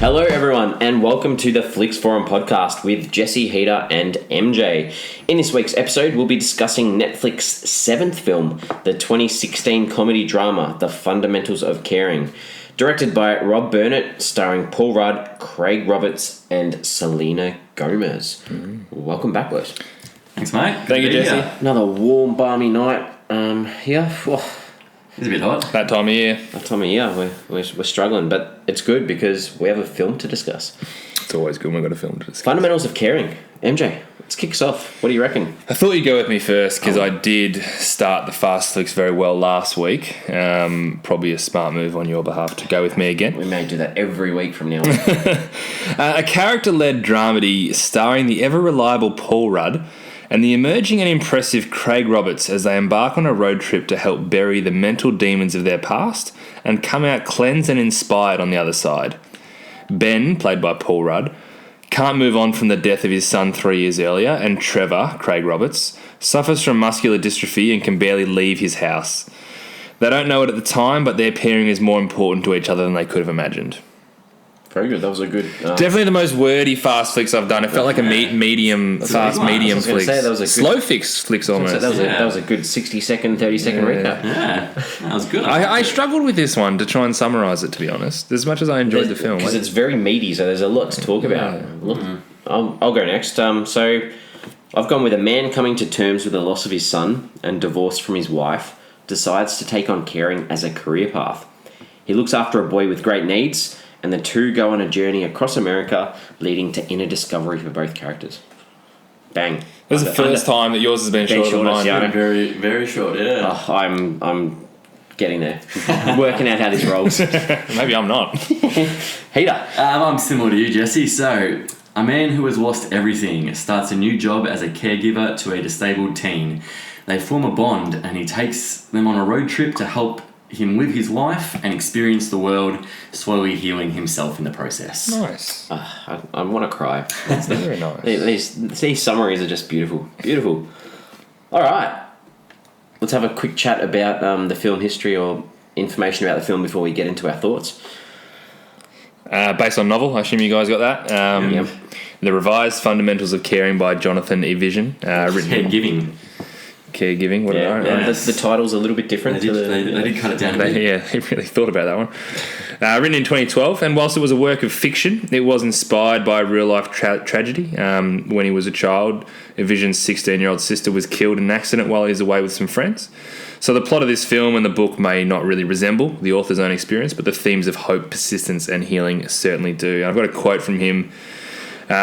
Hello everyone and welcome to the Flix Forum podcast with Jesse, Heater and MJ. In this week's episode we'll be discussing Netflix's seventh film, the 2016 comedy drama The Fundamentals of Caring. Directed by Rob Burnett, starring Paul Rudd, Craig Roberts and Selena Gomez. Welcome back, boys. Thanks, mate. Thank you, Jesse. Another warm, balmy night here. It's a bit hot. That time of year. That time of year, we're struggling, but it's good because we have a film to discuss. It's always good when we've got a film to discuss. Fundamentals of Caring. MJ, let's kick us off. What do you reckon? I thought you'd go with me first because I did start the Fast Flicks very well last week. Probably a smart move on your behalf to go with me again. We may do that every week from now on. A character-led dramedy starring the ever-reliable Paul Rudd and the emerging and impressive Craig Roberts as they embark on a road trip to help bury the mental demons of their past and come out cleansed and inspired on the other side. Ben, played by Paul Rudd, can't move on from the death of his son 3 years earlier, and Trevor, Craig Roberts, suffers from muscular dystrophy and can barely leave his house. They don't know it at the time, but their pairing is more important to each other than they could have imagined. Very good. That was a good... Definitely the most wordy fast flicks I've done. It felt like a medium flick. That was a good, slow flicks almost. That was a good 60-second, 30-second recap. Yeah, that was good. I struggled with this one to try and summarise it, to be honest, as much as I enjoyed the film. Because it's very meaty, so there's a lot to talk about. I'll go next. So I've gone with a man coming to terms with the loss of his son and divorced from his wife, decides to take on caring as a career path. He looks after a boy with great needs, and the two go on a journey across America, leading to inner discovery for both characters. Bang. This is the first time that yours has been shorter than mine. Yeah. Very, very short, yeah. I'm getting there. Working out how this rolls. Maybe I'm not. Heater. I'm similar to you, Jesse. So, a man who has lost everything starts a new job as a caregiver to a disabled teen. They form a bond, and he takes them on a road trip to help him live his life and experience the world, slowly healing himself in the process. Nice. I want to cry. That's very nice. These summaries are just beautiful. Beautiful. All right. Let's have a quick chat about the film history or information about the film before we get into our thoughts. Based on novel, I assume you guys got that. Yep. The Revised Fundamentals of Caring by Jonathan E. Vision. Caregiving. Caregiving, what The title's a little bit different. They did cut it down a bit. He really thought about that one. Written in 2012, and whilst it was a work of fiction, it was inspired by a real-life tragedy. When he was a child, Vision's 16-year-old sister was killed in an accident while he was away with some friends. So the plot of this film and the book may not really resemble the author's own experience, but the themes of hope, persistence, and healing certainly do. I've got a quote from him.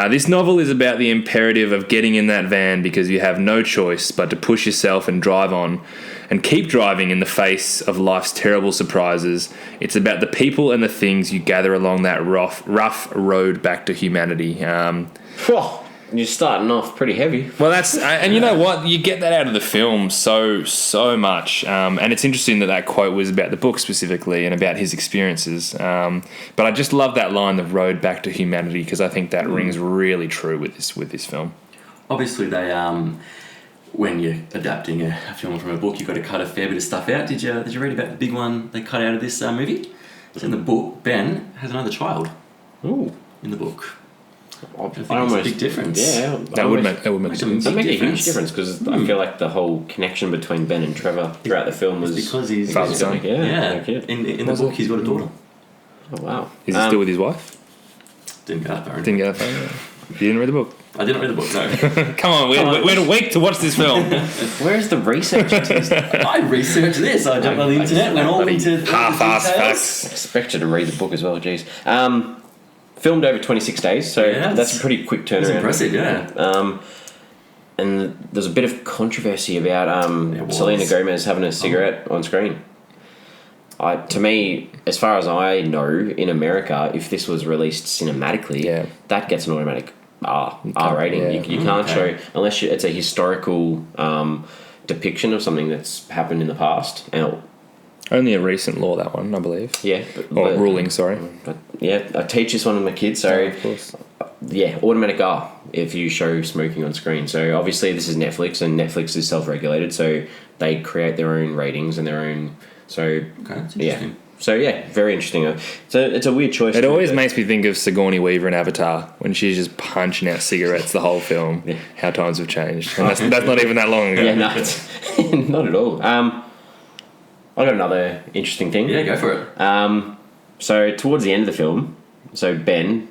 This novel is about the imperative of getting in that van because you have no choice but to push yourself and drive on and keep driving in the face of life's terrible surprises. It's about the people and the things you gather along that rough road back to humanity. You're starting off pretty heavy. Well, that's... And you know what? You get that out of the film so much. And it's interesting that quote was about the book specifically and about his experiences. But I just love that line, the road back to humanity, because I think that rings really true with this film. Obviously, they... when you're adapting a film from a book, you've got to cut a fair bit of stuff out. Did you read about the big one they cut out of this movie? It's in the book. Ben has another child. Ooh. In the book. I think it's a big difference. Yeah, that would make a difference. That make a huge difference because I feel like the whole connection between Ben and Trevor throughout the film was because he's father son. Yeah. In the book, he's got a daughter. Oh wow! Is he still with his wife? Didn't get that far. You didn't read the book. I didn't read the book. No. Come on, we had a week to watch this film. Where's the research? I researched this. I jumped on the internet, went all into half-assed facts. I expect you to read the book as well. Jeez. Filmed over 26 days, so that's a pretty quick turnaround. It's impressive, yeah. And there's a bit of controversy about Selena Gomez having a cigarette on screen. To me, as far as I know, in America, if this was released cinematically, that gets an automatic R rating. Yeah. You can't show, unless it's a historical depiction of something that's happened in the past. Only a recent law, that one, I believe. Yeah. Ruling, sorry. But yeah, I teach this one to my kids, so of course. Yeah, automatic R if you show smoking on screen. So obviously this is Netflix, and Netflix is self-regulated, so they create their own ratings and their own. So okay, that's interesting. So yeah, very interesting. So it's a weird choice. It always makes me think of Sigourney Weaver in Avatar when she's just punching out cigarettes the whole film. Yeah. How times have changed, and that's not even that long ago. Yeah, no, it's not at all. I got another interesting thing. Yeah, go for it. So towards the end of the film, so Ben,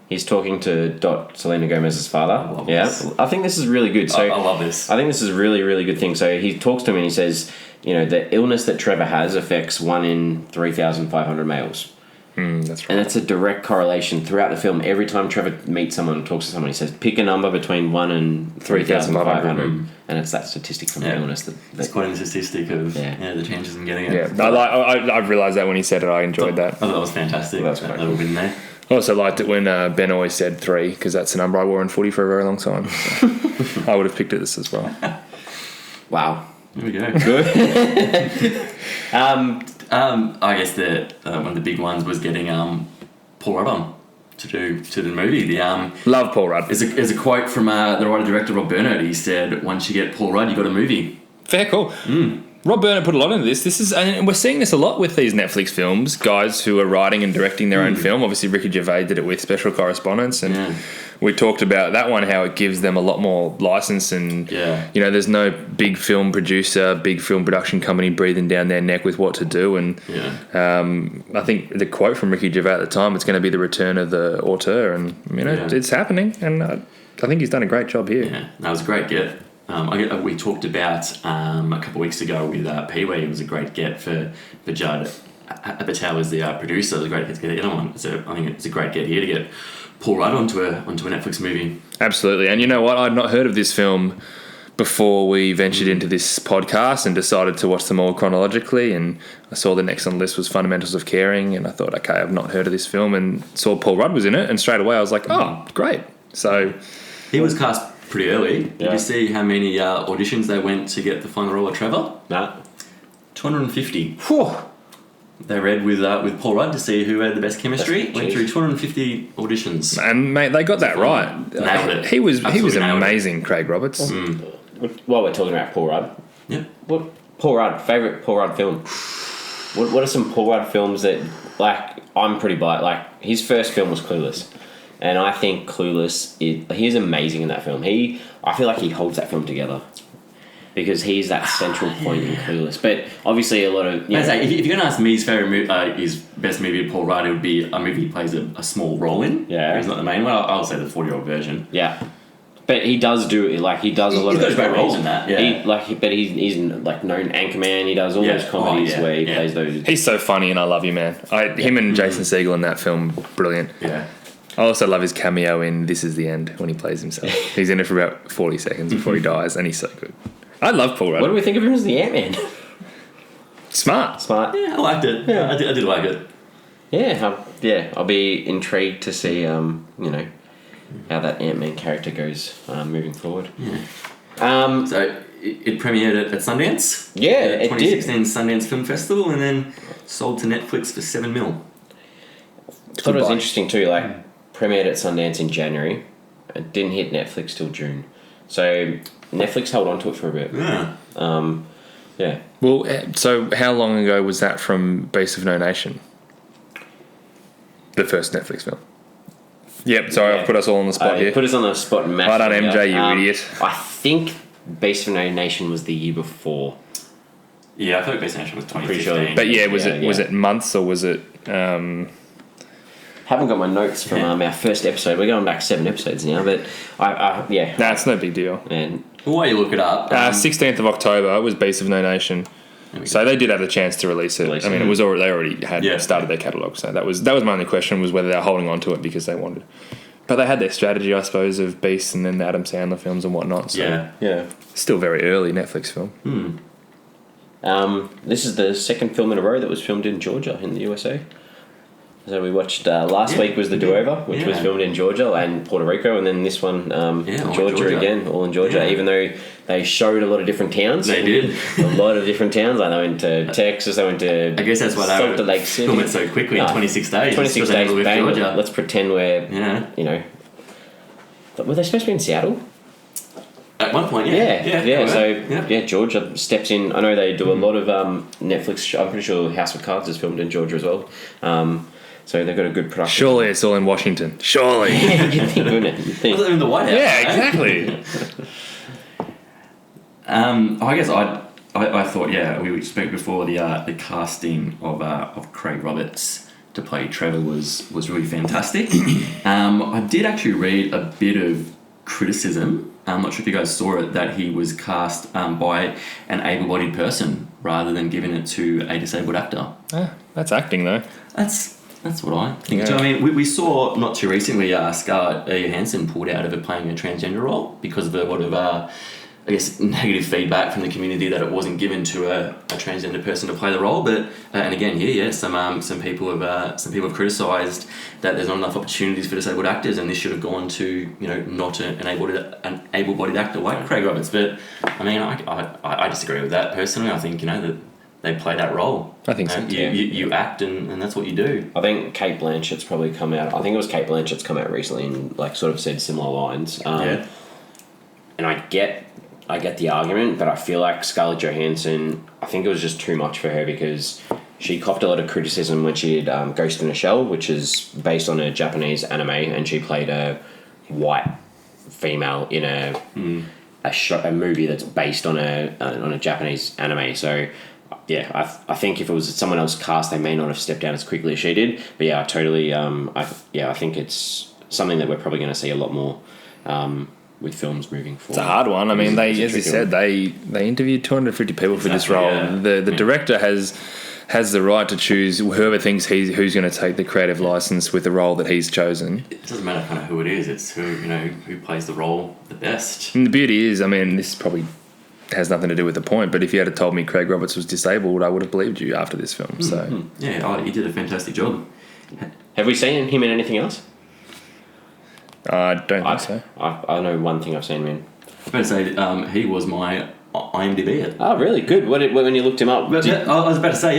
he's talking to Selena Gomez's father. I love yeah, this. I think this is really good. So I love this. I think this is a really, really good thing. So he talks to him and he says, the illness that Trevor has affects 1 in 3,500 males. That's right. And it's a direct correlation throughout the film. Every time Trevor meets someone and talks to someone, he says, pick a number between 1 and 3,500. And it's that statistic from the illness. That's quite a statistic of the changes in getting it. Yeah, I realised that when he said it, I enjoyed that. I thought that was fantastic. That's that great. little bit in there. I also liked it when Ben always said 3 because that's the number I wore in footy for a very long time. So I would have picked it this as well. Wow. Here we go. Good. I guess one of the big ones was getting Paul Rudd on to do the movie. Love Paul Rudd. There's a quote from the writer-director Rob Burnett. He said, "Once you get Paul Rudd, you got a movie." Fair call. Rob Burnett put a lot into this. And we're seeing this a lot with these Netflix films, guys who are writing and directing their own film. Obviously, Ricky Gervais did it with Special Correspondence, and we talked about that one, how it gives them a lot more license, and there's no big film producer, big film production company breathing down their neck with what to do. And I think the quote from Ricky Gervais at the time, it's going to be the return of the auteur, and it's happening, and I think he's done a great job here. Yeah, that was a great get. We talked about a couple of weeks ago with Pee-wee. It was a great get for Judd Apatow as the producer. It was a great get to get the other one. So I think it's a great get here to get Paul Rudd onto a Netflix movie. Absolutely. And you know what? I'd not heard of this film before we ventured into this podcast and decided to watch them all chronologically. And I saw the next on the list was Fundamentals of Caring, and I thought, okay, I've not heard of this film, and saw Paul Rudd was in it, and straight away I was like, oh, great. So he was cast pretty early. Did Yeah. you see how many auditions they went to get the final role of Trevor? Nah. 250. Whew. They read with Paul Rudd to see who had the best chemistry. That's Went through 250 auditions. and mate, they got that right. Nailed it. He was Absolutely nailed it. amazing, Craig Roberts. While we're talking about Paul Rudd, Yeah. what Paul Rudd favourite Paul Rudd film? What are some Paul Rudd films that I'm pretty biased. His first film was Clueless, and I think Clueless he's amazing in that film. I feel like he holds that film together because he's that central point in Clueless. But obviously, a lot of If you're going to ask me his favourite his best movie of Paul Rudd, it would be a movie he plays a small role in. Yeah. He's not the main one. I'll say the 40-year-old version. yeah. But he does do it. He does a lot of got those great roles comedies. in that, yeah. But he's known Anchorman. He does all Yeah. those comedies Oh, yeah, where he yeah. plays those. He's so funny, and I love you, man. Him and Jason Segel in that film, brilliant. Yeah. I also love his cameo in This Is the End when he plays himself. He's in it for about 40 seconds before he dies, and he's so good. I love Paul Rudd. What do we think of him as the Ant-Man? Smart. Smart. Yeah, I liked it. Yeah. I did like it. Yeah, I'll be intrigued to see, how that Ant-Man character goes moving forward. Yeah. So it premiered at Sundance. Yeah, the it did. 2016 Sundance Film Festival, and then sold to Netflix for $7 million. I thought it was Goodbye. interesting too, premiered at Sundance in January. It didn't hit Netflix till June. So Netflix held on to it for a bit. Yeah. Yeah. Well, so how long ago was that from Beasts of No Nation? The first Netflix film. Yep, sorry, I've put us all on the spot here. Put us on the spot. Well done, MJ, you idiot. I think Beast of No Nation was the year before. Yeah, I thought Best Nation was 2015. Pretty sure. But yeah, was Yeah. it months or was it... Haven't got my notes from our first episode. We're going back 7 episodes now, but yeah. Nah, it's no big deal. And Well, while you look it up, 16th of October was Beasts of No Nation. we So they did have the chance to release it. Release I mean, it. it was already, they already had Yeah. started their catalogue. So that was my only question, was whether they're holding on to it because they wanted. But they had their strategy, I suppose, of Beasts and then the Adam Sandler films and whatnot. So yeah. still very early Netflix film. this is the second film in a row that was filmed in Georgia in the USA. So we watched last week was The Do-Over, which was filmed in Georgia and Puerto Rico, and then this one all in Georgia Georgia. again, all in Georgia. Yeah. Even though they showed a lot of different towns, They did. a lot of different towns. Like they went to Texas, they went to. I guess that's why Salt they Lake City. film it so quickly in 26 days. 26 Just days, with bang. Georgia. Let's pretend we're Yeah. Were they supposed to be in Seattle? At one point, yeah. So Georgia steps in. I know they do a lot of Netflix. I'm pretty sure House of Cards is filmed in Georgia as well. So they've got a good production. Surely it's all in Washington. Surely. You'd think, wouldn't it? You'd think. Was it in the White House? Yeah, exactly. I guess I thought, we spoke before the casting of Craig Roberts to play Trevor was really fantastic. I did actually read a bit of criticism. I'm not sure if you guys saw it, that he was cast by an able-bodied person rather than giving it to a disabled actor. That's acting though. That's what I think. Yeah. So, I mean, we saw not too recently Scarlett Johansson pulled out of it playing a transgender role because of a lot of negative feedback from the community that it wasn't given to a transgender person to play the role. But and again, some people have criticised that there's not enough opportunities for disabled actors, and this should have gone to not an able-bodied actor like Craig Roberts. But I mean, I disagree with that personally. I think that they play that role. I think so. You act and that's what you do. I think Kate Blanchett's probably come out. I think it was Kate Blanchett's come out recently and sort of said similar lines. And I get the argument, but I feel like Scarlett Johansson, I think it was just too much for her because she copped a lot of criticism when she did Ghost in a Shell, which is based on a Japanese anime, and she played a white female in a movie that's based on a Japanese anime. So I think if it was someone else cast, they may not have stepped down as quickly as she did. But I totally I think it's something that we're probably going to see a lot more with films moving forward. It's a hard one. I mean, as you said, they interviewed 250 people for this role. Yeah. The director has the right to choose whoever thinks who's going to take the creative license with the role that he's chosen. It doesn't matter kind of who it is. It's who plays the role the best. And the beauty is, I mean, this probably has nothing to do with the point, but if you had told me Craig Roberts was disabled, I would have believed you after this film. So he did a fantastic job. Have we seen him in anything else? I don't think so. I know one thing I've seen him in. I was about to say, he was my IMDb. Oh, really? Good. When you looked him up? I was about to say,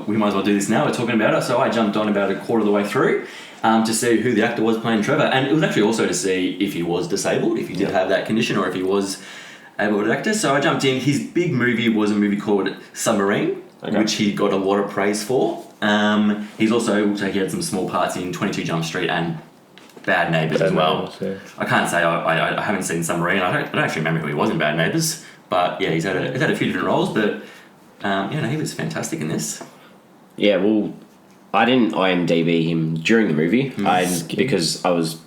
we might as well do this now. We're talking about it. So I jumped on about a quarter of the way through to see who the actor was playing Trevor. And it was actually also to see if he was disabled, if he did have that condition, or if he was able to actor. So I jumped in. His big movie was a movie called Submarine, which he got a lot of praise for. He's also he had some small parts in 22 Jump Street and Bad Neighbours as well. I can't say I haven't seen Submarine. I don't actually remember who he was in Bad Neighbours, but he's had a few different roles. But he was fantastic in this. Yeah, well, I didn't IMDb him during the movie, because I was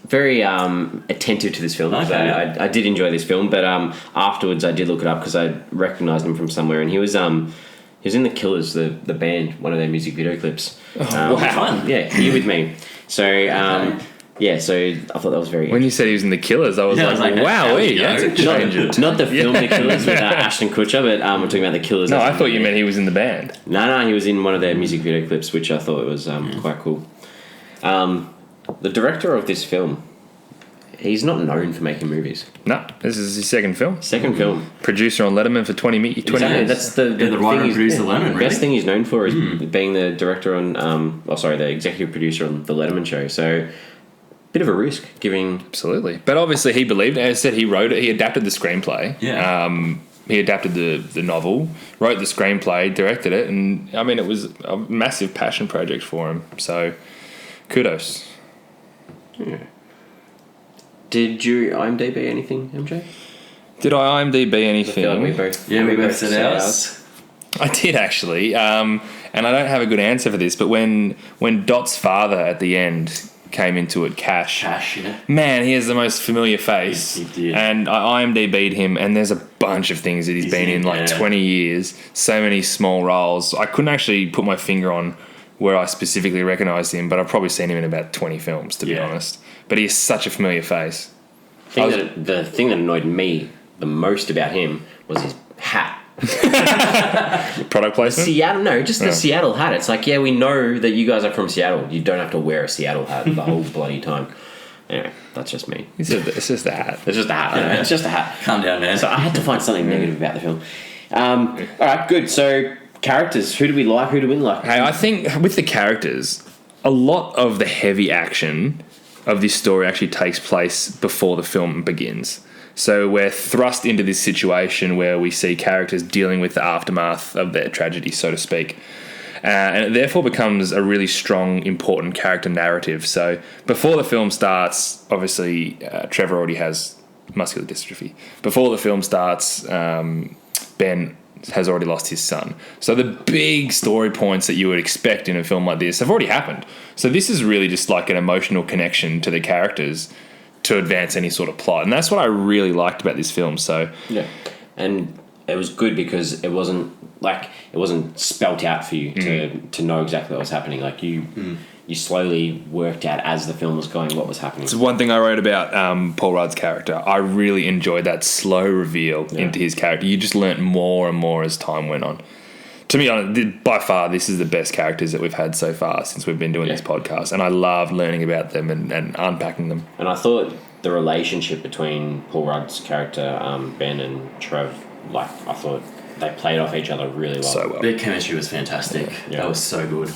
very attentive to this film. Okay. So I did enjoy this film, but afterwards I did look it up because I recognised him from somewhere, and he was in The Killers, the band, one of their music video clips. Wow! Yeah, Here With Me. So so I thought that was very. When you said he was in The Killers, I was like, wow, that's a change. Not the film The Killers with Ashton Kutcher, but we're talking about The Killers. No, I thought you meant he was in the band. No, he was in one of their music video clips, which I thought was quite cool. The director of this film, he's not known for making movies. No, this is his second film. Producer on Letterman for 20 years. That's the writer and producer Letterman. The best thing he's known for is being the director on, the executive producer on the Letterman show. So, bit of a risk giving. Absolutely, but obviously he believed. As I said, he wrote it. He adapted the screenplay. Yeah. He adapted the novel, wrote the screenplay, directed it, and I mean it was a massive passion project for him. So, kudos. Yeah. Did you IMDb anything, MJ? Did I IMDb anything? I feel like we both said ours. I did actually, and I don't have a good answer for this. But when Dot's father at the end came into it, Cash, man, he has the most familiar face. He did. And I IMDb'd him, and there's a bunch of things that he's been in 20 years. So many small roles. I couldn't actually put my finger on where I specifically recognised him, but I've probably seen him in about 20 films, to be honest. But he is such a familiar face. The thing that annoyed me the most about him was his hat. Product placement? The Seattle hat. It's like, we know that you guys are from Seattle. You don't have to wear a Seattle hat the whole bloody time. Anyway, that's just me. It's just a hat. It's just a hat. Yeah. It's just a hat. Calm down, man. So I had to find something negative about the film. All right, good. So characters, who do we like? Who do we like? Hey, I think with the characters, a lot of the heavy action of this story actually takes place before the film begins. So we're thrust into this situation where we see characters dealing with the aftermath of their tragedy, so to speak. And it therefore becomes a really strong, important character narrative. So before the film starts, obviously Trevor already has muscular dystrophy. Before the film starts, Ben has already lost his son. So the big story points that you would expect in a film like this have already happened. So this is really just like an emotional connection to the characters to advance any sort of plot. And that's what I really liked about this film. So yeah. And it was good because it wasn't spelt out for you to know exactly what was happening. Like you slowly worked out as the film was going what was happening. It's one thing I wrote about Paul Rudd's character. I really enjoyed that slow reveal into his character. You just learnt more and more as time went on. To be honest, by far, this is the best characters that we've had so far since we've been doing this podcast. And I love learning about them and unpacking them. And I thought the relationship between Paul Rudd's character, Ben, and Trev, I thought they played off each other really well. So well. Their chemistry was fantastic. Yeah. That was so good.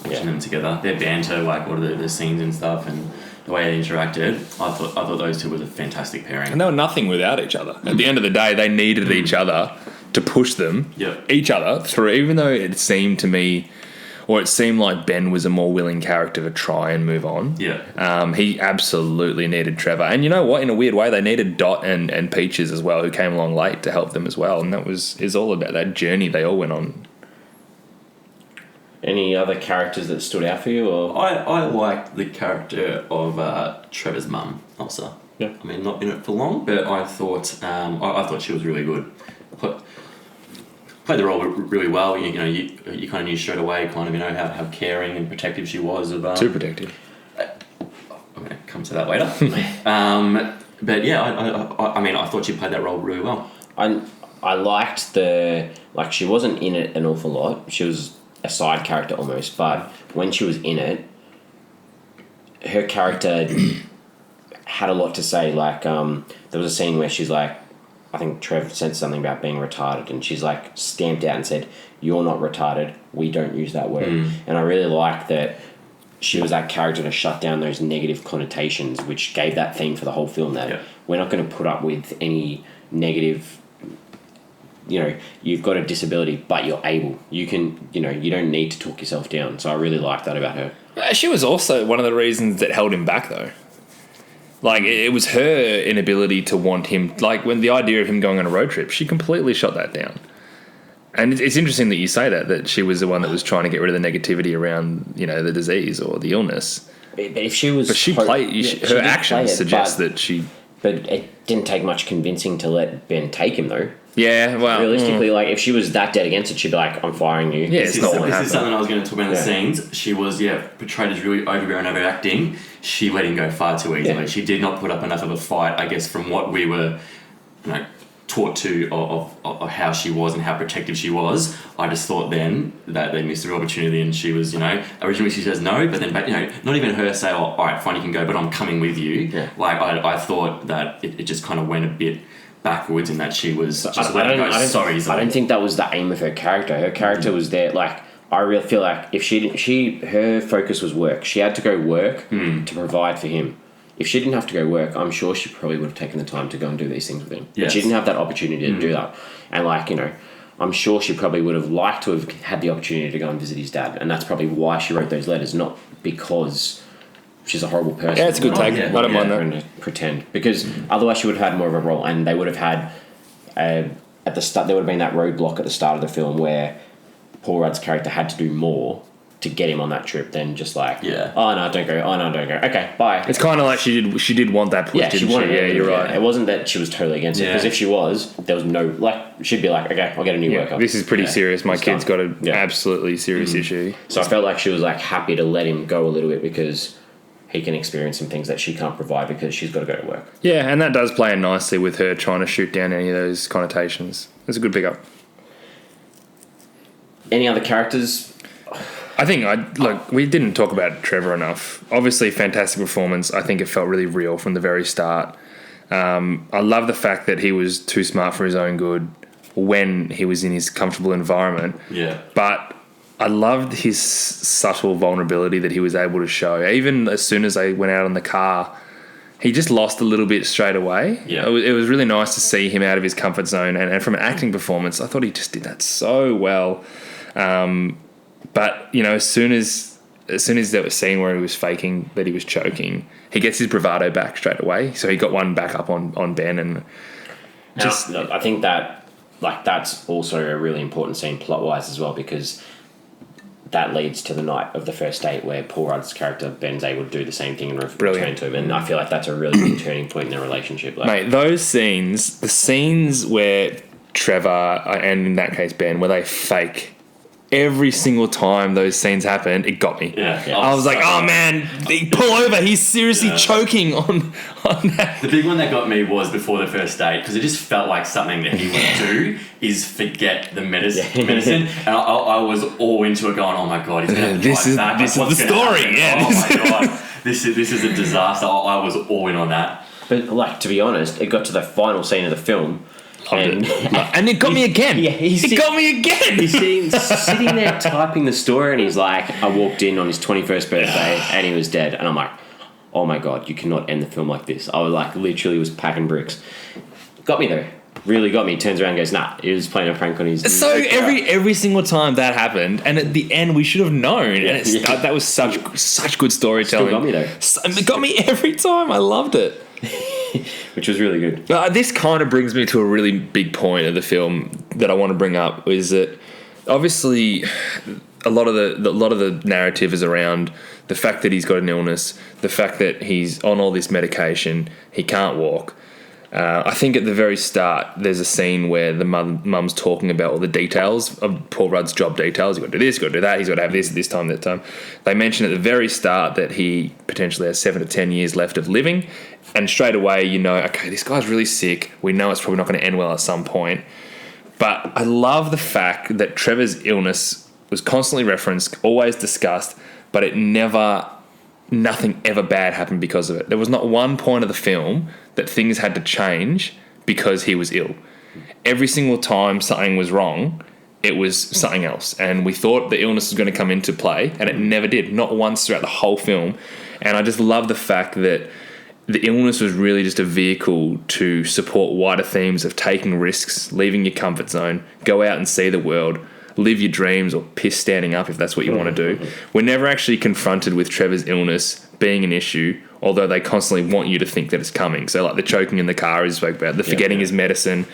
Watching them together. Their banter, like all the scenes and stuff, and the way they interacted, I thought those two was a fantastic pairing. And they were nothing without each other. At the end of the day, they needed each other to push them, each other through, even though it seemed to me, or it seemed like Ben was a more willing character to try and move on. Yeah. He absolutely needed Trevor. And you know what? In a weird way, they needed Dot and Peaches as well, who came along late to help them as well. And that is all about that journey they all went on. Any other characters that stood out for you? Or I liked the character of Trevor's mum, Elsa. Yeah. I mean, not in it for long, but I thought I thought she was really good. Played the role really well. You kind of knew straight away, kind of how caring and protective she was of. Too protective. I'm going to come to that later. But yeah, I mean, I thought she played that role really well. I liked she wasn't in it an awful lot. She was a side character almost, but when she was in it, her character had a lot to say. There was a scene where she's like, I think Trev said something about being retarded, and she's like stamped out and said, "You're not retarded. We don't use that word." And I really liked that she was that character to shut down those negative connotations, which gave that theme for the whole film. That we're not going to put up with any negative. You've got a disability, but you're able. You can, you don't need to talk yourself down. So I really liked that about her. She was also one of the reasons that held him back, though. It was her inability to want him. When the idea of him going on a road trip, she completely shot that down. And it's interesting that you say that she was the one that was trying to get rid of the negativity around, the disease or the illness. But if she was, her actions suggest that she. But it didn't take much convincing to let Ben take him, though. Yeah, well... Realistically, if she was that dead against it, she'd be like, I'm firing you. Yeah, this is something I was going to talk about in the scenes. She was, portrayed as really overbearing, overacting. She let him go far too easily. Yeah. She did not put up enough of a fight, I guess, from what we were taught to of how she was and how protective she was. I just thought then that they missed a real opportunity, and she was, originally she says no, but then, not even her say, all right, fine, you can go, but I'm coming with you. Yeah. I thought that it just kind of went a bit backwards in that she was just I don't think that was the aim of her character. Her character was there, I really feel like if her focus was work. She had to go work to provide for him. If she didn't have to go work, I'm sure she probably would have taken the time to go and do these things with him. Yes. But she didn't have that opportunity to do that. And I'm sure she probably would have liked to have had the opportunity to go and visit his dad. And that's probably why she wrote those letters, not because she's a horrible person. Yeah, it's a good take. I don't mind that. To pretend. Because otherwise she would have had more of a role, and they would have had, at the start, there would have been that roadblock at the start of the film where Paul Rudd's character had to do more to get him on that trip than just oh no, don't go, okay, bye. It's kind of like she did want that push, didn't she? Yeah, you're right. It wasn't that she was totally against it, because if she was, there was no, she'd be like, okay, I'll get a new worker. This is pretty serious. My kid's got an absolutely serious issue. So I felt like she was happy to let him go a little bit because he can experience some things that she can't provide because she's got to go to work. Yeah, and that does play in nicely with her trying to shoot down any of those connotations. It's a good pickup. Any other characters? I think we didn't talk about Trevor enough. Obviously, fantastic performance. I think it felt really real from the very start. I love the fact that he was too smart for his own good when he was in his comfortable environment. Yeah. But I loved his subtle vulnerability that he was able to show. Even as soon as they went out in the car, he just lost a little bit straight away. Yeah. It was really nice to see him out of his comfort zone. And from an acting performance, I thought he just did that so well. But, as soon as there was a scene where he was faking that he was choking, he gets his bravado back straight away. So he got one back up on Ben. And just... Now, I think that, that's also a really important scene plot-wise as well, because... that leads to the night of the first date where Paul Rudd's character Ben's able to do the same thing and return to him, and I feel like that's a really big turning point in their relationship. Mate, those scenes, the scenes where Trevor and in that case Ben, where they fake every single time those scenes happened, it got me. Yeah. I was like, oh man, pull over! He's seriously choking on that. The big one that got me was before the first date, because it just felt like something that he would do is forget the medicine, and I was all into it, going, "Oh my god, he's going to this is back. this Like, is the story." happen? Yeah. Oh my god, this is a disaster. I was all in on that. But to be honest, it got to the final scene of the film. And it got me again. Yeah, it got me again. He's sitting there typing the story, and he's like, I walked in on his 21st birthday, and he was dead. And I'm like, oh my god, you cannot end the film like this. I was literally was packing bricks. Got me though. Really got me. Turns around and goes, nah, he was playing a prank on his... So every single time that happened, and at the end we should have known, and that was such good storytelling. Still got me though. It got me every time. I loved it. Which was really good. This kind of brings me to a really big point of the film that I want to bring up, is that obviously a lot of the narrative is around the fact that he's got an illness, the fact that he's on all this medication, he can't walk. I think at the very start, there's a scene where the mum's talking about all the details of Paul Rudd's job details. You've got to do this, you've got to do that, he's got to have this time, that time. They mention at the very start that he potentially has 7 to 10 years left of living. And straight away, okay, this guy's really sick. We know it's probably not going to end well at some point. But I love the fact that Trevor's illness was constantly referenced, always discussed, but nothing ever bad happened because of it. There was not one point of the film that things had to change because he was ill. Every single time something was wrong, it was something else. And we thought the illness was going to come into play, and it never did. Not once throughout the whole film. And I just love the fact that the illness was really just a vehicle to support wider themes of taking risks, leaving your comfort zone, go out and see the world, live your dreams, or piss standing up if that's what you want to do. We're never actually confronted with Trevor's illness being an issue, although they constantly want you to think that it's coming. So like the choking in the car, as he spoke about, the forgetting his medicine,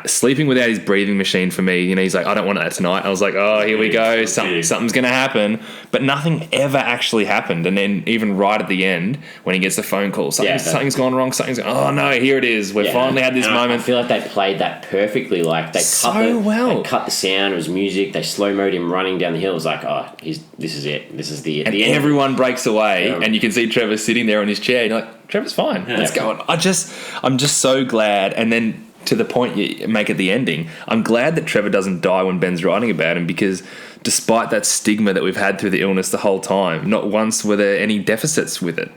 sleeping without his breathing machine for me. He's like, I don't want that tonight. I was like, oh, here we go. Something's going to happen. But nothing ever actually happened. And then even right at the end, when he gets the phone call, something's gone wrong. Oh no, here it is. We've finally had this moment. I feel like they played that perfectly. Like they They cut the sound. It was music. They slow-moed him running down the hill. It was like, oh, this is it. This is the and the end. Everyone breaks away, and you can see Trevor sitting there on his chair. And you're like, Trevor's fine. Let's go on. I'm just so glad. And then to the point you make at the ending, I'm glad that Trevor doesn't die when Ben's writing about him, because despite that stigma that we've had through the illness the whole time, not once were there any deficits with it.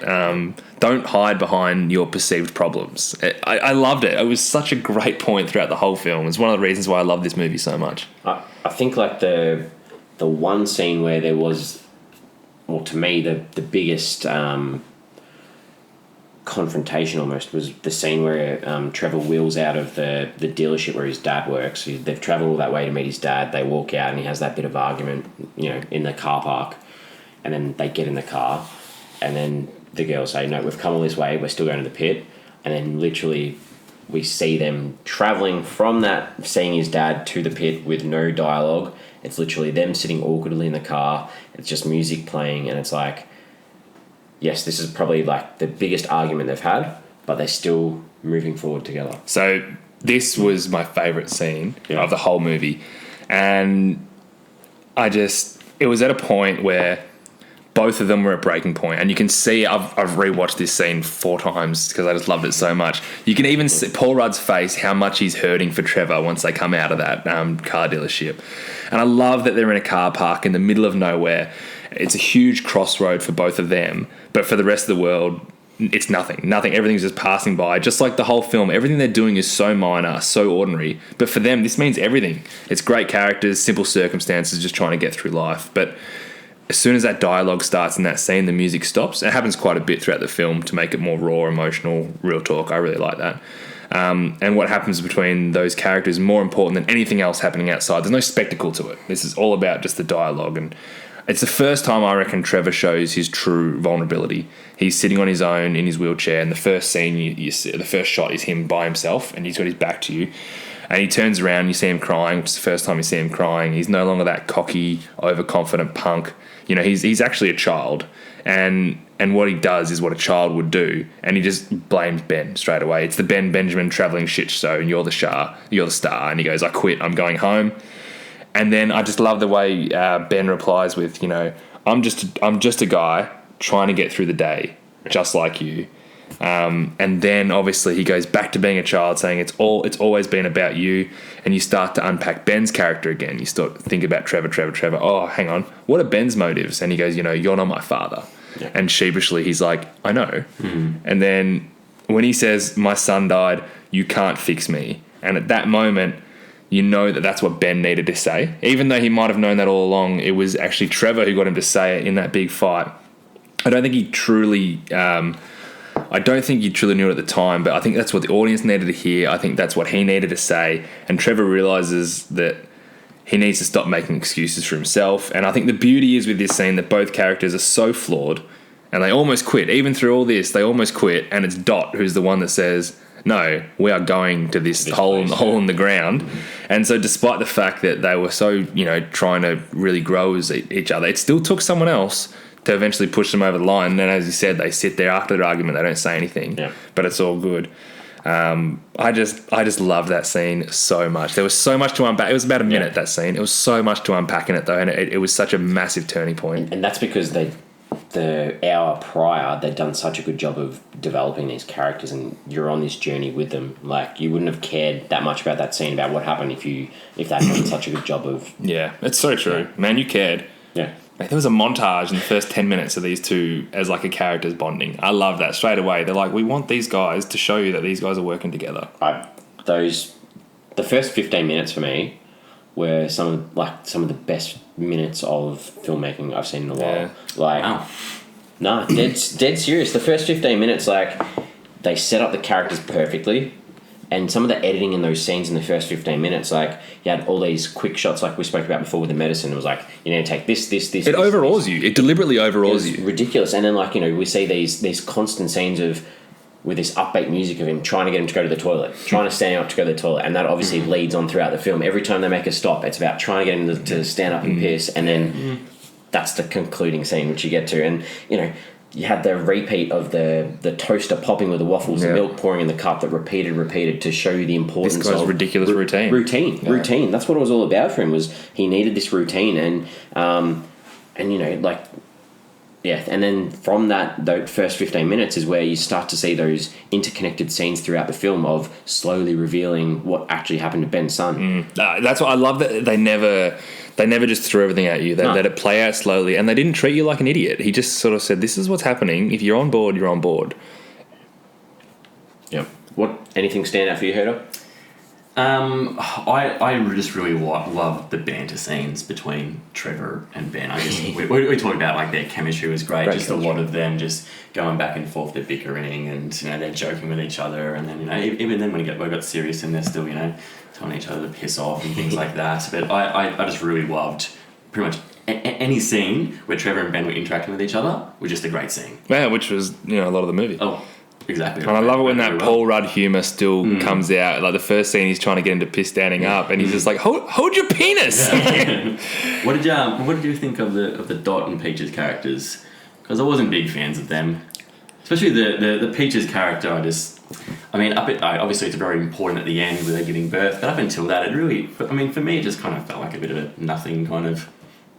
Don't hide behind your perceived problems. I loved it. It was such a great point throughout the whole film. It's one of the reasons why I love this movie so much. I think like the one scene where there was, well, to me, the biggest confrontation almost was the scene where Trevor wheels out of the dealership where his dad works. They've travelled all that way to meet his dad. They walk out and he has that bit of argument, in the car park, and then they get in the car, and then the girls say, no, we've come all this way, we're still going to the pit. And then literally we see them travelling from that, seeing his dad, to the pit with no dialogue. It's literally them sitting awkwardly in the car. It's just music playing, and it's like, yes, this is probably like the biggest argument they've had, but they're still moving forward together. So this was my favourite scene of the whole movie. And it was at a point where both of them were at breaking point. And you can see, I've rewatched this scene 4 times because I just loved it so much. You can even see Paul Rudd's face, how much he's hurting for Trevor once they come out of that car dealership. And I love that they're in a car park in the middle of nowhere. It's a huge crossroad for both of them, but for the rest of the world, it's nothing. Everything's just passing by. Just like the whole film, everything they're doing is so minor, so ordinary. But for them, this means everything. It's great characters, simple circumstances, just trying to get through life. But as soon as that dialogue starts in that scene, the music stops. It happens quite a bit throughout the film to make it more raw, emotional, real talk. I really like that. And what happens between those characters is more important than anything else happening outside. There's no spectacle to it. This is all about just the dialogue. And it's the first time I reckon Trevor shows his true vulnerability. He's sitting on his own in his wheelchair, and the first scene, you see, the first shot is him by himself, and he's got his back to you. And he turns around, and you see him crying, which is the first time you see him crying. He's no longer that cocky, overconfident punk. You know, he's actually a child. And what he does is what a child would do, and he just blames Ben straight away. It's the Ben Benjamin travelling shit show, and you're the star. And he goes, I quit, I'm going home. And then I just love the way Ben replies with, you know, I'm just a guy trying to get through the day, just like you. And then obviously he goes back to being a child, saying it's always been about you. And you start to unpack Ben's character again. You start to think about Trevor. Oh, hang on, what are Ben's motives? And he goes, you know, you're not my father. Yeah. And sheepishly he's like, I know. And then when he says, my son died, you can't fix me. And at that moment, you know that that's what Ben needed to say. Even though he might have known that all along, it was actually Trevor who got him to say it in that big fight. I don't think he truly knew it at the time, but I think that's what the audience needed to hear. I think that's what he needed to say. And Trevor realises that he needs to stop making excuses for himself. And I think the beauty is with this scene that both characters are so flawed, and they almost quit. Even through all this, they almost quit. And it's Dot who's the one that says, no, we are going to this hole in the ground. And so despite the fact that they were so, you know, trying to really grow as each other, it still took someone else to eventually push them over the line. And as you said, they sit there after the argument, they don't say anything, but it's all good. I just love that scene so much. There was so much to unpack. It was about a minute, that scene. It was so much to unpack in it, though, and it was such a massive turning point. And that's because the hour prior, they'd done such a good job of developing these characters, and you're on this journey with them. Like, you wouldn't have cared that much about that scene, about what happened if they'd done such a good job of... Yeah, it's so true. Man, you cared. Yeah. Like, there was a montage in the first 10 minutes of these two as like a characters bonding. I love that straight away. They're like, we want these guys to show you that these guys are working together. The first 15 minutes for me were some of the best minutes of filmmaking I've seen in a while. Wow. Dead serious. The first 15 minutes, like, they set up the characters perfectly. And some of the editing in those scenes in the first 15 minutes, like, you had all these quick shots like we spoke about before with the medicine. It was like, you know, take this. It overawes you. It deliberately overawes you. Ridiculous. And then, like, you know, we see these constant scenes with this upbeat music of him trying to get him to go to the toilet, trying to stand up to go to the toilet. And that obviously leads on throughout the film. Every time they make a stop, it's about trying to get him to stand up and piss. And then that's the concluding scene, which you get to. And, you know, you had the repeat of the toaster popping with the waffles, the milk pouring in the cup that repeated to show you the importance of... This guy's ridiculous routine. Routine. That's what it was all about for him, was he needed this routine. And you know, like... Yeah, and then from the first 15 minutes is where you start to see those interconnected scenes throughout the film of slowly revealing what actually happened to Ben's son. That's what I love, that they never just threw everything at you. They let it play out slowly, and they didn't treat you like an idiot. He just sort of said, this is what's happening. If you're on board, you're on board. Yep. Anything stand out for you, Herder? I just really love the banter scenes between Trevor and Ben. We talked about, like, their chemistry was great. Just chemistry. A lot of them just going back and forth, they're bickering, and, you know, they're joking with each other, and then, you know, even then when we got serious, and they're still, you know, telling each other to piss off and things like that. But I just really loved pretty much any scene where Trevor and Ben were interacting with each other was just a great scene. Yeah, which was, you know, a lot of the movie. Oh, exactly. And I love it when that Paul Rudd humour still comes out. Like, the first scene, he's trying to get him to piss standing up, and he's just like, hold your penis. Yeah. What did you think of the Dot and Peaches characters? Because I wasn't big fans of them, especially the Peaches character. Obviously it's very important at the end where they're giving birth, but up until that, it really, for me, it just kind of felt like a bit of a nothing kind of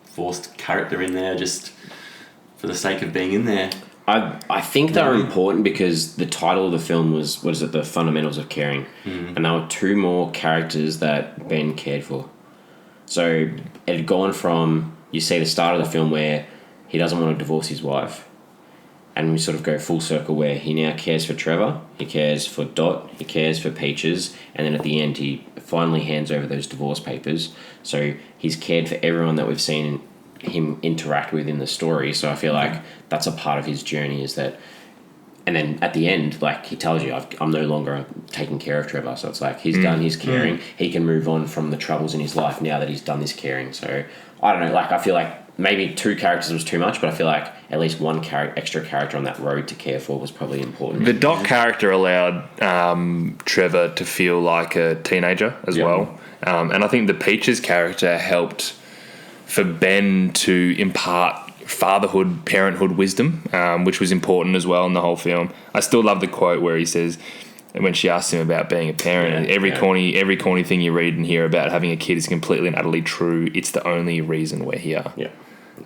forced character in there, just for the sake of being in there. I think they were important because the title of the film was, what is it, The Fundamentals of Caring. And there were two more characters that Ben cared for. So it had gone from, you see the start of the film where he doesn't want to divorce his wife. and we sort of go full circle where he now cares for Trevor, he cares for Dot, he cares for Peaches, and then at the end he finally hands over those divorce papers. So he's cared for everyone that we've seen him interact with in the story. So I feel like that's a part of his journey, is that. And then at the end, like, he tells you, I'm no longer taking care of Trevor. So it's like he's done his caring. He can move on from the troubles in his life now that he's done this caring. So I don't know. Like, I feel like maybe 2 characters was too much, but I feel like at least one extra character on that road to care for was probably important. The Doc character allowed Trevor to feel like a teenager as well. And I think the Peaches character helped for Ben to impart fatherhood, parenthood wisdom, which was important as well in the whole film. I still love the quote where he says, when she asks him about being a parent, every corny thing you read and hear about having a kid is completely and utterly true. It's the only reason we're here. Yeah.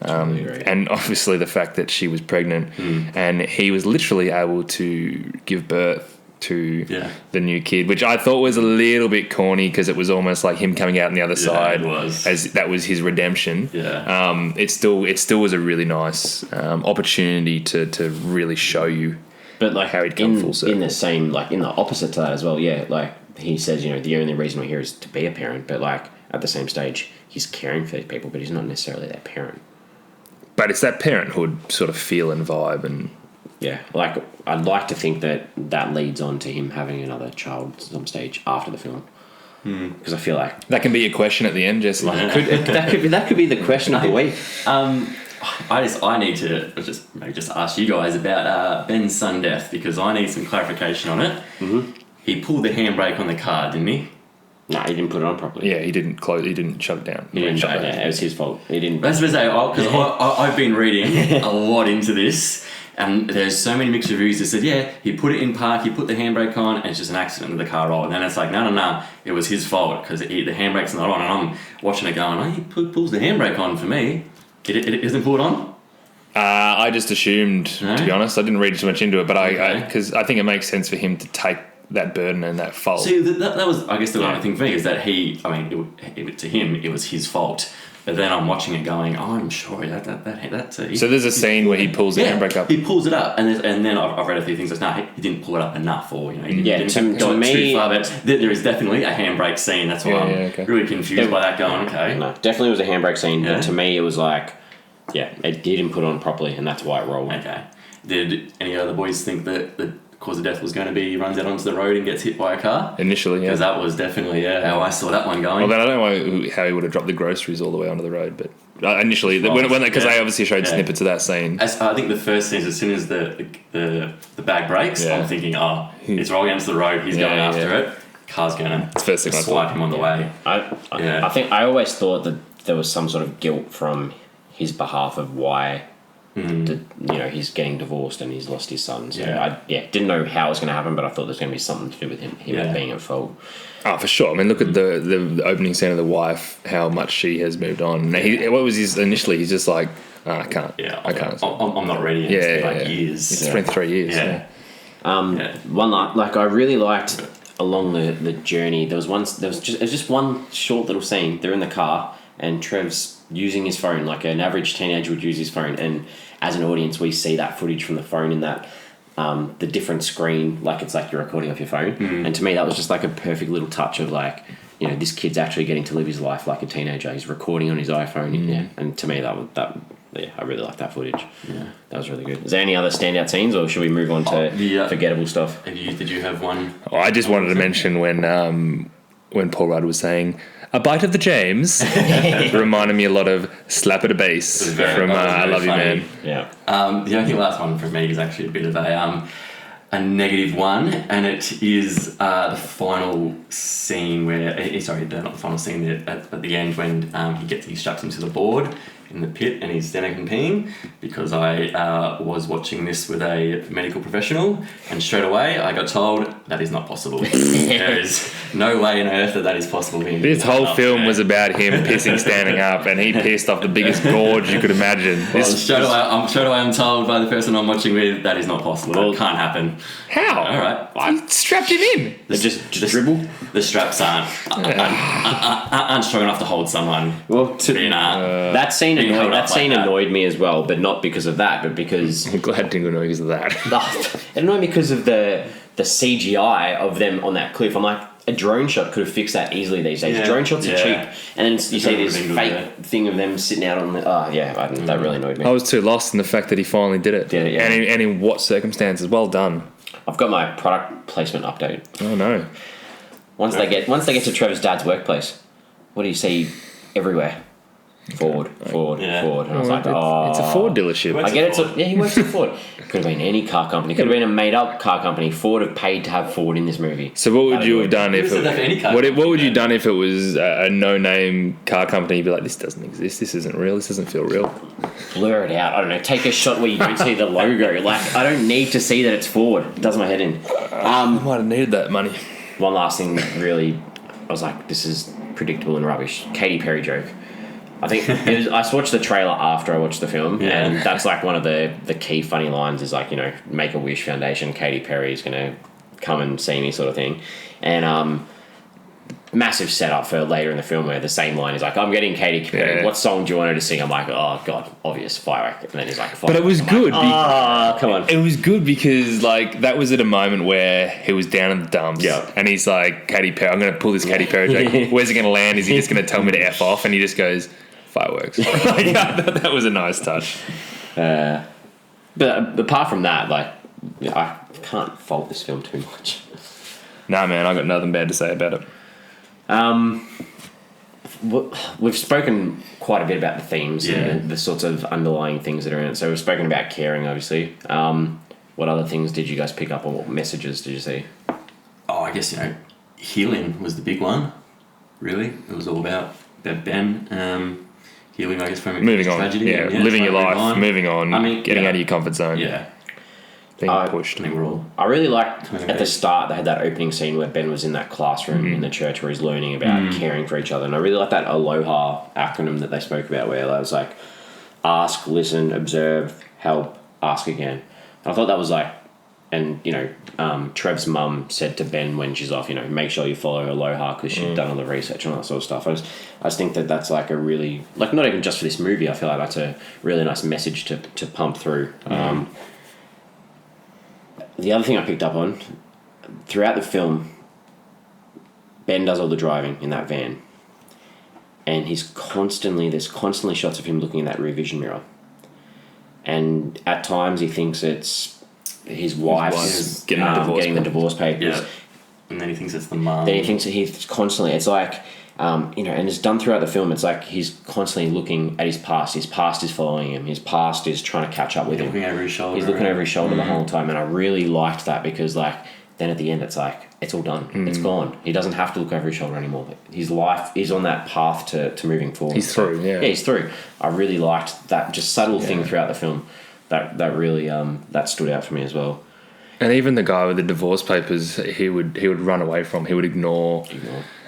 Totally and obviously the fact that she was pregnant and he was literally able to give birth to the new kid, which I thought was a little bit corny because it was almost like him coming out on the other side, as that was his redemption. It still was a really nice opportunity to really show you, but like how he'd come full circle. In the same, like in the opposite to that as well. Like he says, the only reason we're here is to be a parent, but like at the same stage he's caring for these people, but he's not necessarily their parent. But it's that parenthood sort of feel and vibe. And yeah, like I'd like to think that leads on to him having another child at some stage after the film, because I feel like that can be a question at the end, Jesse. Like, that could be the question of the week. I need to just ask you guys about Ben's sudden death, because I need some clarification on it. He pulled the handbrake on the car, didn't he? No, he didn't put it on properly. Yeah, he didn't shut it down. He didn't shut it down. It was his fault. He didn't. That's what I say, because I've been reading a lot into this, and there's so many mixed reviews that said, he put it in park, he put the handbrake on, and it's just an accident of the car rolled. And then it's like, no, it was his fault because the handbrake's not on. And I'm watching it going, he pulls the handbrake on for me. It isn't pulled on? I just assumed, to be honest. I didn't read too much into it, but because I think it makes sense for him to take that burden and that fault. See, that was, I guess, the one thing for me is that to him, it was his fault. But then I'm watching it going, I'm sure that's it. So there's a scene where he pulls the handbrake up. He pulls it up, and then I've read a few things that he didn't pull it up enough, or he didn't to go me, too far. But there is definitely a handbrake scene. That's why I'm really confused by that. Going, okay, no, definitely was a handbrake scene. But to me, it was like, it didn't put it on properly, and that's why it rolled. Okay. Did any other boys think that the cause of death was going to be he runs out onto the road and gets hit by a car? Initially, because that was definitely how I saw that one going. Well, then I don't know how he would have dropped the groceries all the way onto the road, but initially, because they obviously showed snippets of that scene. I think the first scene, as soon as the bag breaks, I'm thinking, it's rolling onto the road, he's going after it. Car's going to swipe him on the way. I think I always thought that there was some sort of guilt from his behalf of why he's getting divorced and he's lost his son. So I didn't know how it was going to happen, but I thought there's going to be something to do with him being at fault. Oh, for sure. I mean, look at the opening scene of the wife, how much she has moved on. What was his initially? He's just like, I can't. Yeah, I can't. I'm not ready. It's been years. It's been 3 years. One like I really liked along the journey. It was just one short little scene. They're in the car and Trev's using his phone like an average teenager would use his phone, and as an audience we see that footage from the phone in that the different screen, like it's like you're recording off your phone. And to me that was just like a perfect little touch of like, this kid's actually getting to live his life like a teenager. He's recording on his iPhone. And to me I really like that footage. That was really good. Is there any other standout scenes, or should we move on to forgettable stuff? Did you have one? I just wanted to mention when Paul Rudd was saying a bite of the James reminded me a lot of Slap at a Bass from I Love funny. You Man. The only last one from me is actually a bit of a negative one, and it is the final scene where not the final scene at the end when he straps him to the board in the pit and he's standing and peeing, because I was watching this with a medical professional, and straight away I got told that is not possible. There is no way on earth that is possible. This whole film was about him pissing standing up, and he pissed off the biggest gorge you could imagine. Straight away I'm told by the person I'm watching with that is not possible. It can't happen. How? All right. You strapped him in. Just dribble? The straps aren't strong enough to hold someone. Well, that scene scene being held up like that. annoyed me as well, but not because of that, but because I'm glad it didn't annoy because of that. it annoyed me because of the CGI of them on that cliff. I'm like, a drone shot could have fixed that easily these days. Yeah. Drone shots are cheap, and then you see this really fake good, thing of them sitting out on the. That really annoyed me. I was too lost in the fact that he finally did it. Did it, yeah. And in what circumstances? Well done. I've got my product placement update. Oh no. Once they get to Trevor's dad's workplace, what do you see everywhere? Ford. Yeah. And I was like, oh. It's a Ford dealership. I get it. He works at Ford. Could have been any car company. Could have been a made-up car company. Ford have paid to have Ford in this movie. So what would you have done if Who said that for any car what company, would you man? done if it was a no-name car company? You'd be like, this doesn't exist. This isn't real. This doesn't feel real. Blur it out. I don't know. Take a shot where you don't see the logo. Like, I don't need to see that it's Ford. It does my head in. I might have needed that money. One last thing that really, I was like, this is predictable and rubbish. Katy Perry joke. I think I watched the trailer after I watched the film, and that's like one of the key funny lines is like, Make-A-Wish Foundation, Katy Perry is going to come and see me sort of thing. And massive setup for later in the film where the same line is like, I'm getting Katy Perry. Yeah. What song do you want her to sing? I'm like, oh, God, obvious, Firework. And then he's like, But it was good. Come on. It was good because like that was at a moment where he was down in the dumps. Yeah. And he's like, Katy Perry, I'm going to pull this Katy Perry joke. Where's it going to land? Is he just going to tell me to F off? And he just goes, fireworks. Like, that was a nice touch. But apart from that, like, I can't fault this film too much. Nah, man, I got nothing bad to say about it. We've spoken quite a bit about the themes Yeah. and the sorts of underlying things that are in it. So we've spoken about caring, obviously. What other things did you guys pick up on? What messages did you see? Oh, I guess, healing was the big one, really. It was all about Ben. Healing, I guess, from Moving on. tragedy. Yeah, living your life, moving on, getting out of your comfort zone. Yeah. Being pushed. I think we're all... I really liked at the start they had that opening scene where Ben was in that classroom in the church where he's learning about caring for each other, and I really like that Aloha acronym that they spoke about where it was like ask, listen, observe, help, ask again. And I thought that was like, and Trev's mum said to Ben when she's off, make sure you follow Aloha because she'd done all the research and all that sort of stuff. I just think that that's like a really, like, not even just for this movie, I feel like that's a really nice message to pump through. The other thing I picked up on, throughout the film, Ben does all the driving in that van. And there's constantly shots of him looking in that rear vision mirror. And at times he thinks it's his wife's getting the divorce papers. Yeah. And then he thinks it's the mum. Then he thinks that he's constantly, it's like, and it's done throughout the film, it's like he's constantly looking at his past is following him, his past is trying to catch up with him. Looking over his shoulder. He's looking over his shoulder the whole time, and I really liked that because, like, then at the end it's like, it's all done, it's gone. He doesn't have to look over his shoulder anymore. His life is on that path to moving forward. He's through, yeah. Yeah, he's through. I really liked that just subtle thing throughout the film that really, that stood out for me as well. And even the guy with the divorce papers, he would run away from, he would ignore.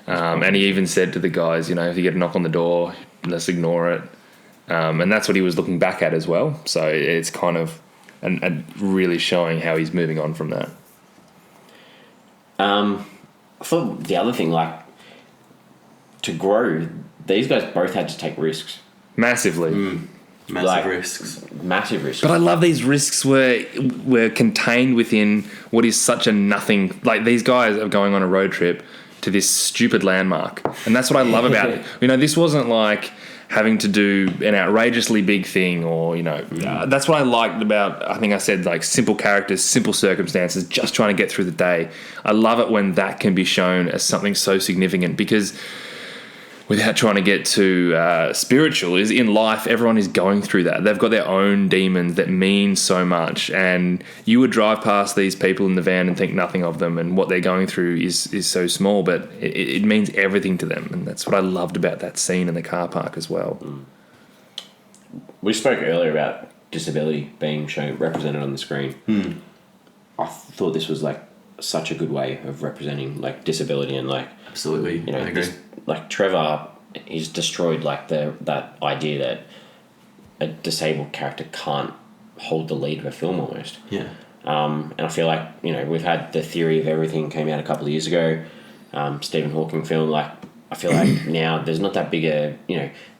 And he even said to the guys, if you get a knock on the door, let's ignore it. And that's what he was looking back at as well. So it's kind of and really showing how he's moving on from that. I thought the other thing, like, to grow, these guys both had to take risks. Massively. Massive risks. But I love these risks were contained within what is such a nothing. Like, these guys are going on a road trip to this stupid landmark. And that's what I love about it. This wasn't like having to do an outrageously big thing or, that's what I liked about, I think I said, like, simple characters, simple circumstances, just trying to get through the day. I love it when that can be shown as something so significant because without trying to get too spiritual, is in life, everyone is going through that. They've got their own demons that mean so much. And you would drive past these people in the van and think nothing of them, and what they're going through is so small, but it means everything to them. And that's what I loved about that scene in the car park as well. We spoke earlier about disability being represented on the screen. I thought this was like such a good way of representing like disability and like Absolutely, I agree. Like Trevor, he's destroyed like that idea that a disabled character can't hold the lead of a film almost. Yeah. And I feel like we've had The Theory of Everything came out a couple of years ago, Stephen Hawking film. Like I feel like now there's not that big a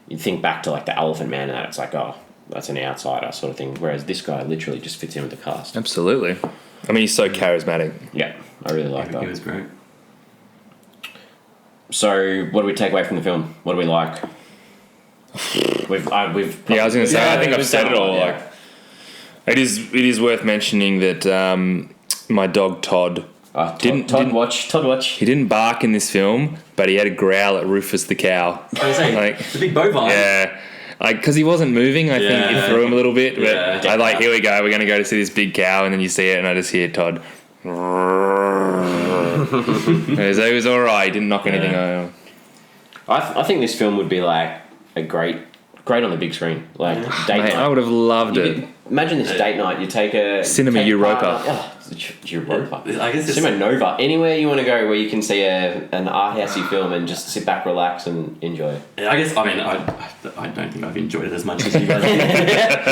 you think back to like the Elephant Man, and that it's like, oh, that's an outsider sort of thing. Whereas this guy literally just fits in with the cast. Absolutely. I mean, he's so charismatic. Yeah, I really like that. He was great. So, what do we take away from the film? What do we like? We've I was going to say, I think I've said it all. Yeah. Like, it is worth mentioning that my dog Todd Todd watch. He didn't bark in this film, but he had a growl at Rufus the cow. I was saying, Like, the big bovine. Yeah. Because he wasn't moving, I think it threw him a little bit. But I like, here we go, we're going to go to see this big cow, and then you see it, and I just hear Todd. It was all right. He didn't knock anything over. I think this film would be like a great on the big screen, like date Mate, night. I would have loved it. Imagine this date night. You take a Cinema Europa. Europa. I guess it's Cinema Nova. Anywhere you want to go where you can see an art housey film and just sit back, relax, and enjoy it. I guess, I mean, I don't think I've enjoyed it as much as you guys did.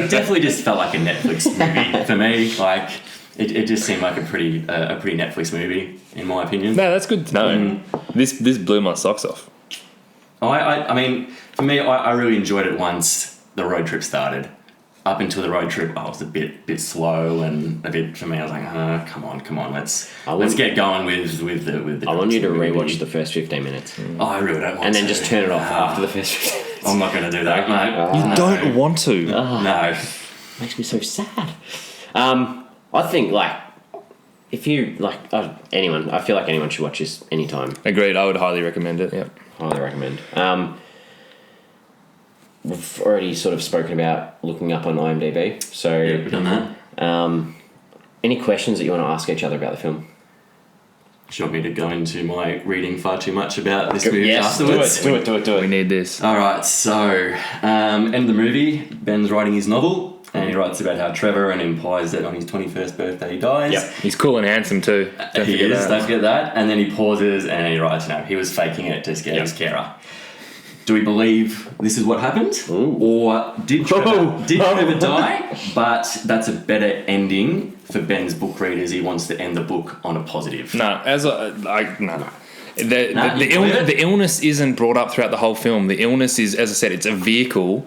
It definitely just felt like a Netflix movie for me. Like, it just seemed like a pretty Netflix movie, in my opinion. No, that's good to know. This blew my socks off. I mean, for me, I really enjoyed it once the road trip started. Up until the road trip, I was a bit slow and a bit, for me, I was like, come on, let's get going with the I want you to rewatch the first 15 minutes. Oh, I really don't want to. And then just turn it off after the first 15 minutes. I'm not going to do that, mate. You don't want to. No. Makes me so sad. I think, like, if you, like, anyone, I feel like anyone should watch this anytime. Agreed, I would highly recommend it, yeah. Highly recommend. We've already sort of spoken about looking up on IMDb. So, Yeah, we've done that. Any questions that you want to ask each other about the film? Do you want me to go into my reading far too much about this movie Yes, afterwards? do it. We need this. Alright, so, end of the movie, Ben's writing his novel, and he writes about how Trevor, and implies that on his 21st birthday he dies. Yep. He's cool and handsome too. Don't forget that. And then he pauses and he writes, no, he was faking it to scare his carer. Do we believe this is what happened? Ooh. Or did Trevor die? But that's a better ending for Ben's book readers. He wants to end the book on a positive. No, no. The The illness isn't brought up throughout the whole film. The illness is, as I said, it's a vehicle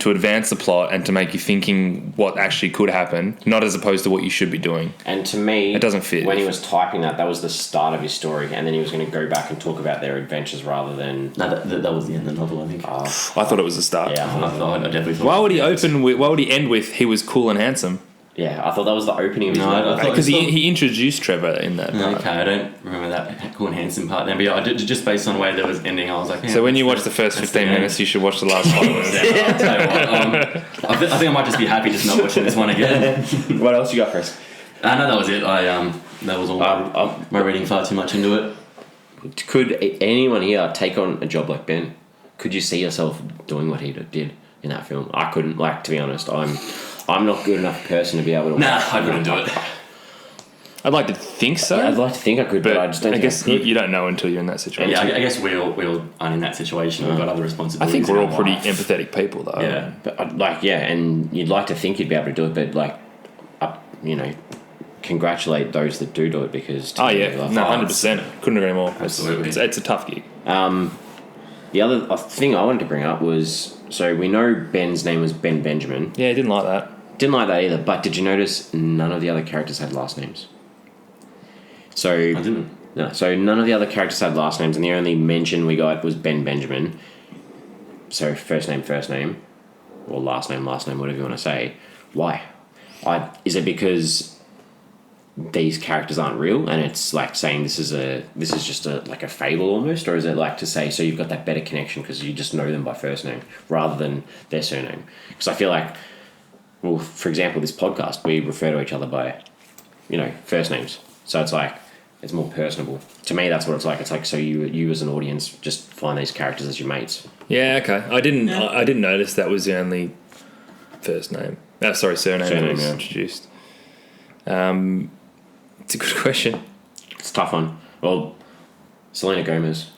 to advance the plot and to make you thinking what actually could happen, not as opposed to what you should be doing. And to me, it doesn't fit. When he was typing that was the start of his story, and then he was going to go back and talk about their adventures rather than... No, that was the end of the novel, I think. I thought it was the start. Yeah, I definitely thought. Why would he end with he was cool and handsome? Yeah, I thought that was the opening of his novel. Because he introduced Trevor in that part. Okay, I don't remember that cool and handsome part then, but yeah, just based on the way that was ending, I was like... Yeah, so when you watch the first 15 minutes, you should watch the last 5 minutes. I'll tell you what, I think I might just be happy just not watching this one again. What else you got, Chris? No, that was it. That was all my reading far too much into it. Could anyone here take on a job like Ben? Could you see yourself doing what he did in that film? I couldn't, like, to be honest. I'm not good enough person to be able to... Nah, I couldn't do it. I'd like to think so. I'd like to think I could, but I just don't think I could. You don't know until you're in that situation. Yeah, I guess we all aren't in that situation. We've got other responsibilities. I think we're all pretty life. empathetic people, though. Yeah. But, and you'd like to think you'd be able to do it, but, like, congratulate those that do it, because... Oh, yeah. No, 100%. Couldn't agree more. Absolutely. It's a tough gig. The other thing I wanted to bring up was... So, we know Ben's name was Ben Benjamin. Yeah, I didn't like that. Didn't like that either, but did you notice none of the other characters had last names? So I didn't. No, so none of the other characters had last names, and the only mention we got was Ben Benjamin. So first name, or last name, whatever you want to say. Why? Is it because these characters aren't real, and it's like saying this is just like a fable almost, or is it like to say so you've got that better connection because you just know them by first name rather than their surname? Because I feel like, well, for example, this podcast, we refer to each other by, first names. So it's like, it's more personable. To me, that's what it's like. It's like, so you as an audience just find these characters as your mates. Yeah, okay. I didn't notice that was the only first name. Surname that was introduced. It's a good question. It's a tough one. Well, Selena Gomez,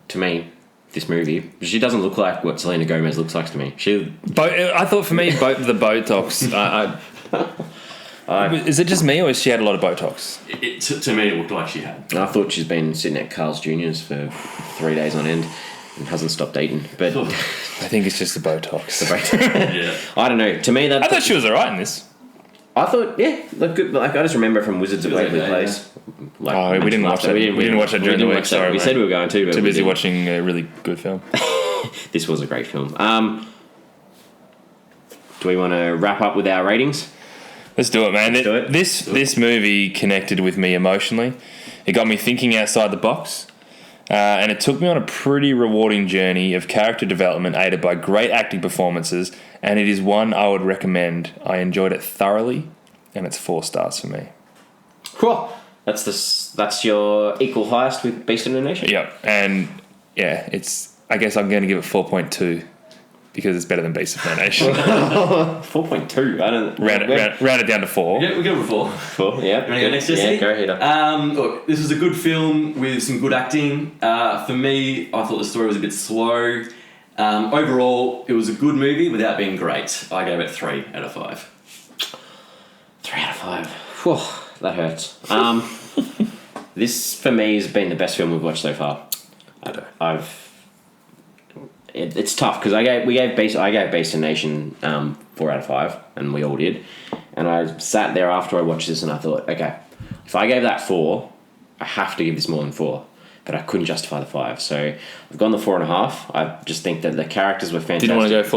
to me, this movie, she doesn't look like what Selena Gomez looks like to me. I thought for me, the Botox. Is it just me, or has she had a lot of Botox? To me, it looked like she had. I thought she's been sitting at Carl's Jr.'s for 3 days on end. and hasn't stopped eating. But I think it's just the Botox. Yeah. I don't know. To me, that I thought she was alright in this. I thought, yeah, looked good. Like I just remember from Wizards of It was Waverly okay, Place. Like, We didn't watch that. We didn't watch that during the week. Sorry, we mate. said we were going to, but Too we busy didn't. watching a really good film. This was a great film. Do we want to wrap up with our ratings? Let's do it, man. do it. This movie connected with me emotionally. It got me thinking outside the box. And it took me on a pretty rewarding journey of character development aided by great acting performances, and it is one I would recommend. I enjoyed it thoroughly, and it's 4 stars for me. Cool. That's your equal highest with Beast of No Nation? Yep, and yeah, I guess I'm going to give it 4.2 because it's better than Beast of No Nation. 4.2. I don't... round it down to 4. Yeah, we'll go with 4. 4, yeah. You want to go next, Jesse? Yeah, go ahead. Look, this was a good film with some good acting. For me, I thought the story was a bit slow. Overall, it was a good movie without being great. I gave it 3 out of 5. 3 out of 5. Whew, that hurts. This, for me, has been the best film we've watched so far. It's tough because I gave Beast of Nation 4 out of 5, and we all did. And I sat there after I watched this and I thought, okay, if I gave that 4, I have to give this more than 4. But I couldn't justify the 5, so I've gone the 4.5. I just think that the characters were fantastic. Didn't want to go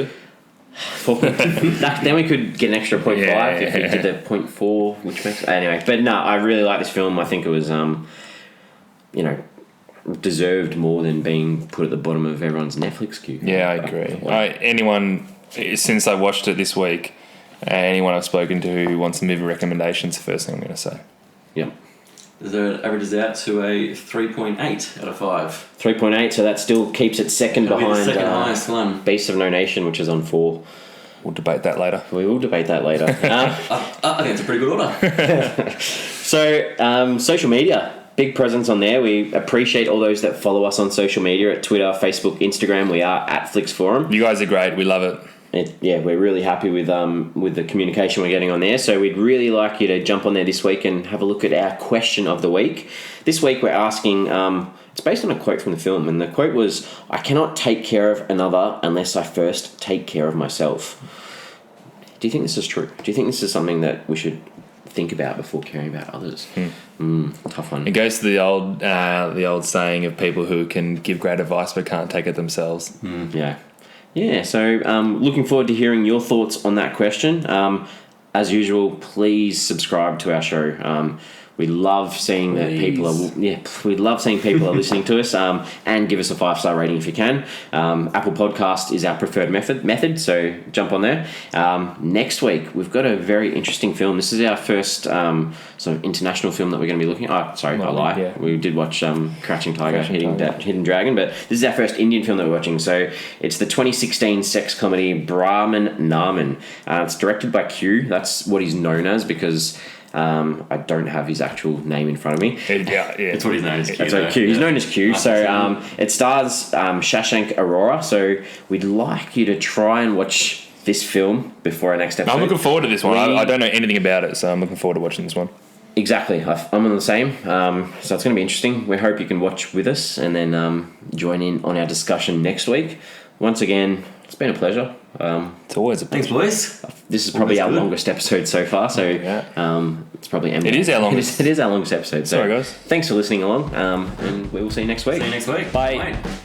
4.2? 4.2. Then we could get an extra 0.5 if we did the 0.4, which makes anyway. But no, I really like this film. I think it was deserved more than being put at the bottom of everyone's Netflix queue. Yeah, I agree. Since I watched it this week, anyone I've spoken to who wants a movie recommendations, the first thing I'm going to say. Yep. It averages out to a 3.8 out of 5. 3.8, so that still keeps it second It'll be the behind second highest one. Beast of No Nation, which is on 4. We'll debate that later. We will debate that later. I think it's a pretty good order. So, social media. Big presence on there. We appreciate all those that follow us on social media at Twitter, Facebook, Instagram. We are at Flix Forum. You guys are great. We love it. We're really happy with the communication we're getting on there. So we'd really like you to jump on there this week and have a look at our question of the week. This week we're asking, it's based on a quote from the film, and the quote was, "I cannot take care of another unless I first take care of myself." Do you think this is true? Do you think this is something that we should think about before caring about others? Tough one. It goes to the old saying of people who can give great advice but can't take it themselves. Yeah, so looking forward to hearing your thoughts on that question. As usual, please subscribe to our show. We love seeing that people are listening to us, and give us a 5-star rating if you can. Apple Podcast is our preferred method, so jump on there. Next week we've got a very interesting film. This is our first sort of international film that we're going to be looking at. I lie. Yeah. We did watch Crouching Tiger, Hidden Dragon, but this is our first Indian film that we're watching. So it's the 2016 sex comedy Brahman Naaman. It's directed by Q. That's what he's known as because I don't have his actual name in front of me. Yeah. That's what he's known as. Q. That's right, Q. He's known as Q. So it stars Shashank Arora. So we'd like you to try and watch this film before our next episode. I'm looking forward to this one. I don't know anything about it, so I'm looking forward to watching this one. Exactly. I'm on the same. So it's going to be interesting. We hope you can watch with us and then join in on our discussion next week. Once again, it's been a pleasure. It's always a pleasure. Thanks, boys. This is probably our longest episode so far, so it's probably It is our longest. It is our longest episode. So Sorry, guys. Thanks for listening along, and we will see you next week. See you next week. Bye. Bye.